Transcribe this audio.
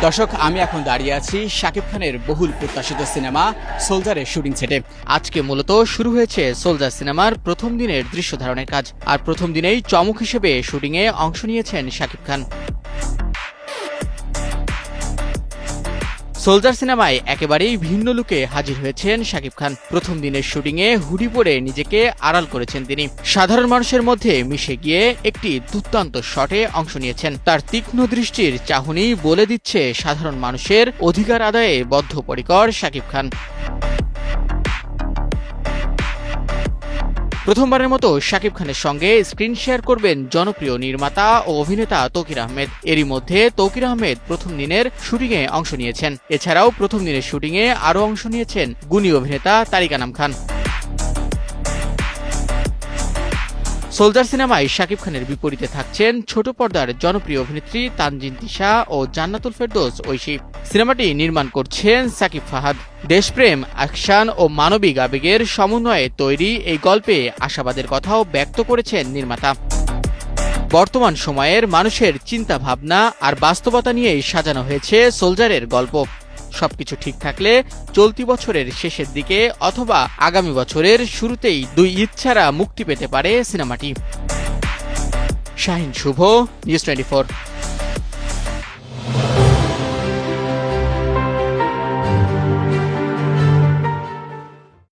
দর্শক, আমি এখন দাঁড়িয়ে আছি শাকিব খানের বহুল প্রত্যাশিত সিনেমা সোলজারের শুটিং সেটে। আজকে মূলত শুরু হয়েছে সোলজার সিনেমার প্রথম দিনের দৃশ্য ধারণের কাজ। আর প্রথম দিনেই চমক হিসেবে শুটিংয়ে অংশ নিয়েছেন শাকিব খান। সোলজার সিনেমায় একেবারেই ভিন্ন লুকে হাজির হয়েছেন শাকিব খান। প্রথম দিনের শুটিংয়ে হুডি পরে নিজেকে আড়াল করেছেন তিনি। সাধারণ মানুষের মধ্যে মিশে গিয়ে একটি দুর্দান্ত শটে অংশ নিয়েছেন। তার তীক্ষ্ণ দৃষ্টির চাহনি বলে দিচ্ছে সাধারণ মানুষের অধিকার আদায়ে বদ্ধপরিকর শাকিব খান। প্রথমবারের মতো শাকিব খানের সঙ্গে স্ক্রিন শেয়ার করবেন জনপ্রিয় নির্মাতা ও অভিনেতা তৌকির আহমেদ। এরই মধ্যে তৌকির আহমেদ প্রথম দিনের শুটিংয়ে অংশ নিয়েছেন। এছাড়াও প্রথম দিনের শুটিংয়ে আরও অংশ নিয়েছেন গুণী অভিনেতা তারিক আনাম খান। সোলজার সিনেমায় শাকিব খানের বিপরীতে থাকছেন ছোট পর্দার জনপ্রিয় অভিনেত্রী তানজিন তিশা ও জান্নাতুল ফেরদৌস ঐশী। সিনেমাটি নির্মাণ করছেন সাকিব ফাহাদ। দেশপ্রেম, অ্যাকশন ও মানবিক আবেগের সমন্বয়ে তৈরি এই গল্পে আশাবাদের কথাও ব্যক্ত করেছেন নির্মাতা। বর্তমান সময়ের মানুষের চিন্তা ভাবনা আর বাস্তবতা নিয়েই সাজানো হয়েছে সোলজারের গল্প। সবকিছু ঠিক থাকলে চলতি বছরের শেষের দিকে অথবা আগামী বছরের শুরুতেই 2 ঈদ ছাড়া মুক্তি পেতে পারে সিনেমাটি। শাহিন শুভ, নিউজ 24।